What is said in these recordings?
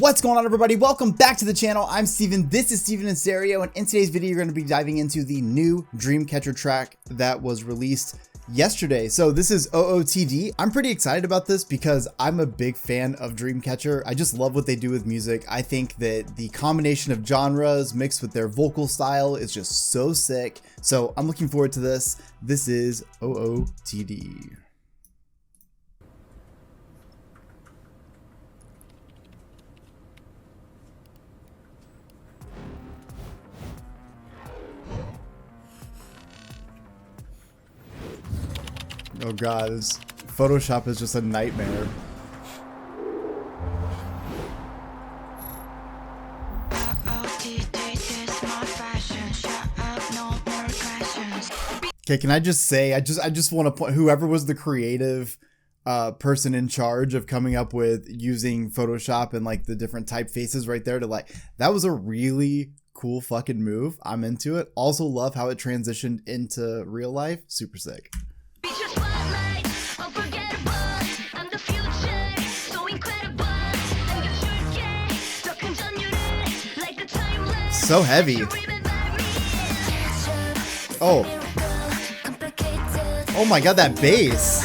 What's going on, everybody? Welcome back to the channel. I'm Steven. This is Steven in Stereo, and in today's video you're going to be diving into the new Dreamcatcher track that was released yesterday. So this is OOTD. I'm pretty excited about this because I'm a big fan of Dreamcatcher. I just love what they do with music. I think that the combination of genres mixed with their vocal style is just so sick. So I'm looking forward to this. This is OOTD. Oh god, this Photoshop is just a nightmare. Okay, can I just say, I just want to point, whoever was the creative person in charge of coming up with using Photoshop and like the different typefaces right there to like, that was a really cool fucking move. I'm into it. Also love how it transitioned into real life. Super sick. So heavy. Oh my god, that bass.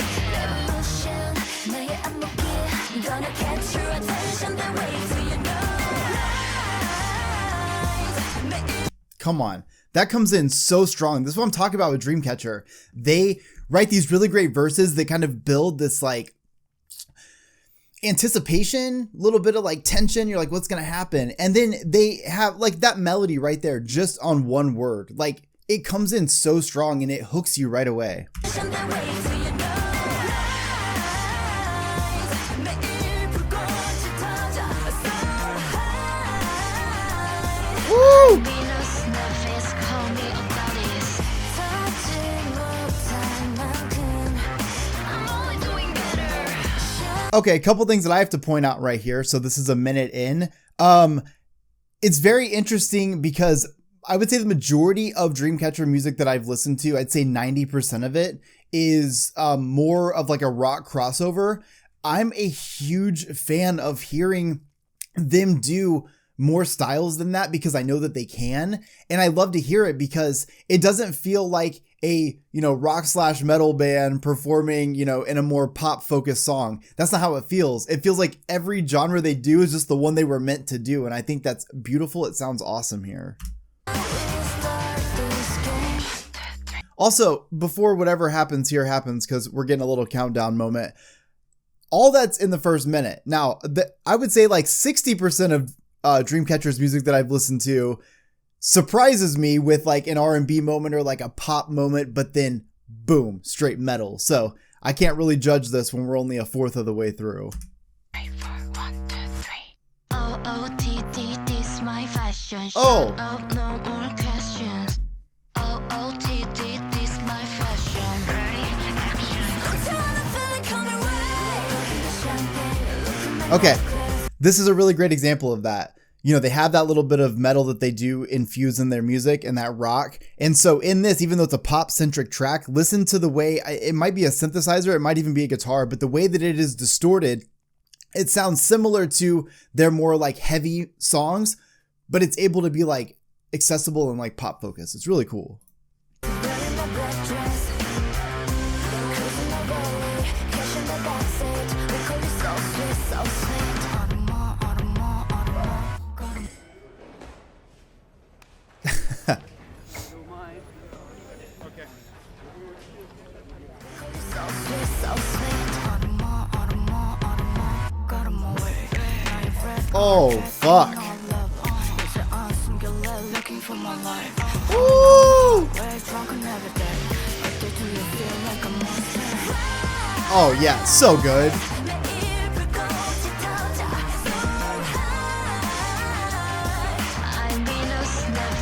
Come on, that comes in so strong. This is what I'm talking about with Dreamcatcher. They write these really great verses that kind of build this like anticipation, a little bit of like tension. You're like, what's gonna happen? And then they have like that melody right there just on one word. Like it comes in so strong and it hooks you right away. Woo! Okay, a couple things that I have to point out right here. So this is a minute in. It's very interesting because I would say the majority of Dreamcatcher music that I've listened to, I'd say 90% of it is more of like a rock crossover. I'm a huge fan of hearing them do more styles than that because I know that they can. And I love to hear it because it doesn't feel like a, rock / metal band performing, in a more pop focused song. That's not how it feels. It feels like every genre they do is just the one they were meant to do. And I think that's beautiful. It sounds awesome here. Also, before whatever happens here happens, because we're getting a little countdown moment, all that's in the first minute. Now, I would say like 60% of Dreamcatcher's music that I've listened to surprises me with like an R&B moment or like a pop moment, but then boom, straight metal. So I can't really judge this when we're only a fourth of the way through. 3, 4, 1, 2, 3. OOTD, this my fashion. Oh. Up, no more questions. OOTD, this my fashion. Okay, this is a really great example of that. They have that little bit of metal that they do infuse in their music and that rock. And so in this, even though it's a pop centric track, listen to the way it might be a synthesizer. It might even be a guitar, but the way that it is distorted, it sounds similar to their more like heavy songs, but it's able to be like accessible and like pop focused. It's really cool. Oh, fuck. Woo! Oh, yeah, so good.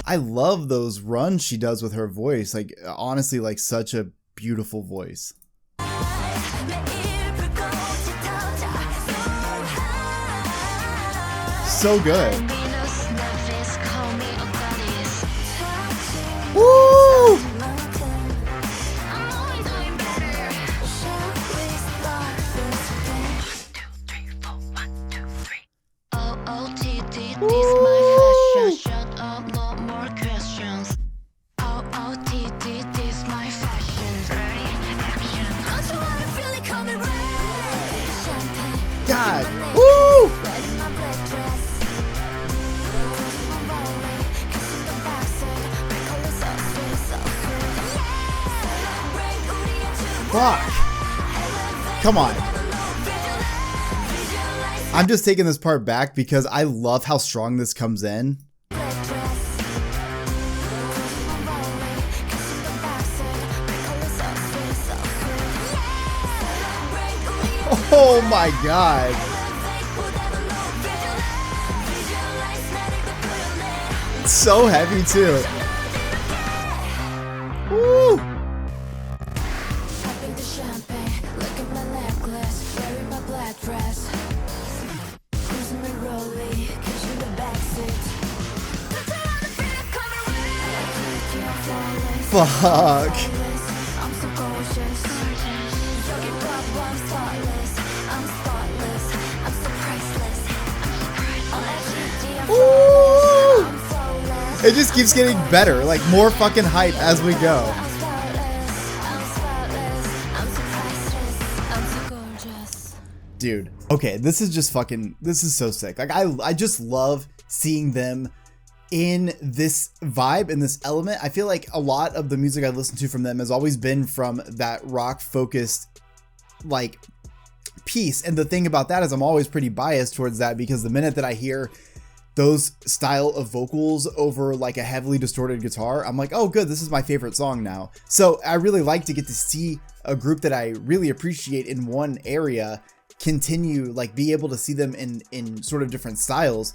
I love those runs she does with her voice. Like, honestly, like such a beautiful voice. So good. Woo! This my fashion. Shut up, no more questions. OOTD, this my fashion. Ready, action. Don't you wanna feel it coming right? Champagne. God. Woo! Fuck. Come on. I'm just taking this part back because I love how strong this comes in. Oh my God. It's so heavy too. Woo. Fuck. Ooh. It just keeps getting better, like more fucking hype as we go. Dude, okay, this is just fucking, this is so sick. Like I just love seeing them in this vibe, in this element. I feel like a lot of the music I listen to from them has always been from that rock focused like piece. And the thing about that is I'm always pretty biased towards that, because the minute that I hear those style of vocals over like a heavily distorted guitar, I'm like, oh good, this is my favorite song now. So I really like to get to see a group that I really appreciate in one area continue, like be able to see them in sort of different styles.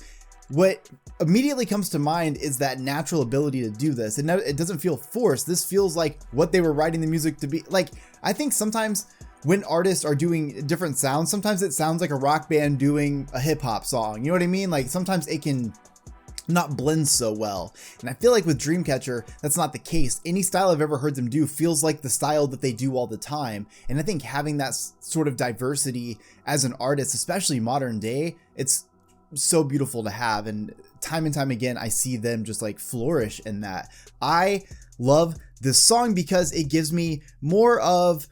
What immediately comes to mind is that natural ability to do this. It doesn't feel forced. This feels like what they were writing the music to be. Like, I think sometimes when artists are doing different sounds, sometimes it sounds like a rock band doing a hip hop song. You know what I mean? Like sometimes it can not blend so well. And I feel like with Dreamcatcher, that's not the case. Any style I've ever heard them do feels like the style that they do all the time. And I think having that sort of diversity as an artist, especially modern day, it's so beautiful to have. And time again, I see them just like flourish in that. I love this song because it gives me more of,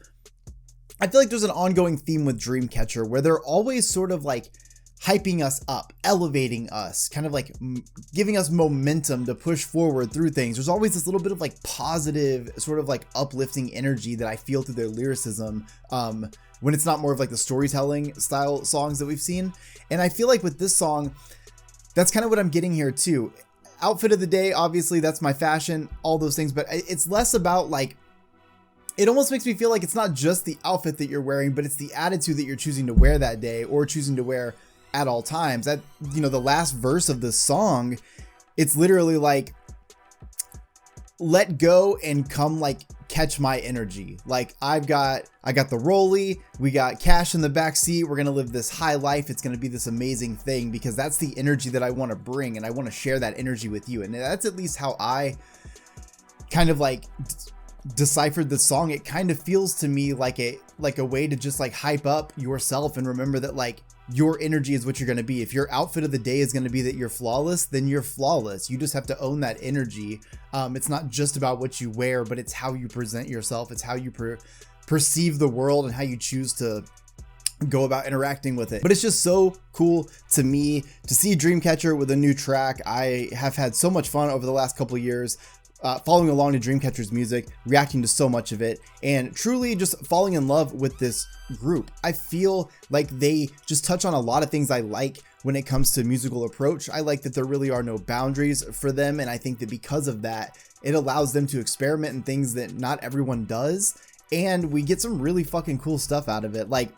I feel like there's an ongoing theme with Dreamcatcher where they're always sort of like hyping us up, elevating us, kind of like giving us momentum to push forward through things. There's always this little bit of like positive, sort of like uplifting energy that I feel through their lyricism when it's not more of like the storytelling style songs that we've seen. And I feel like with this song, that's kind of what I'm getting here too. Outfit of the day, obviously that's my fashion, all those things, but it's less about like, it almost makes me feel like it's not just the outfit that you're wearing, but it's the attitude that you're choosing to wear that day or choosing to wear at all times. That, you know, the last verse of this song, it's literally like, let go and come like catch my energy. Like I got the rollie, we got cash in the back seat. We're going to live this high life. It's going to be this amazing thing because that's the energy that I want to bring. And I want to share that energy with you. And that's at least how I kind of like deciphered the song. It kind of feels to me like a way to just like hype up yourself and remember that like your energy is what you're going to be. If your outfit of the day is going to be that you're flawless, then you're flawless. You just have to own that energy. It's not just about what you wear, but it's how you present yourself. It's how you perceive the world and how you choose to go about interacting with it. But it's just so cool to me to see Dreamcatcher with a new track. I have had so much fun over the last couple of years following along to Dreamcatcher's music, reacting to so much of it, and truly just falling in love with this group. I feel like they just touch on a lot of things I like when it comes to musical approach. I like that there really are no boundaries for them, and I think that because of that, it allows them to experiment in things that not everyone does, and we get some really fucking cool stuff out of it, like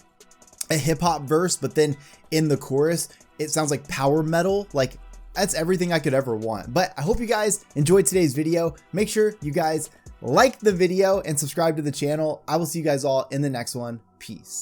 a hip-hop verse, but then in the chorus, it sounds like power metal. Like, that's everything I could ever want. But I hope you guys enjoyed today's video. Make sure you guys like the video and subscribe to the channel. I will see you guys all in the next one. Peace.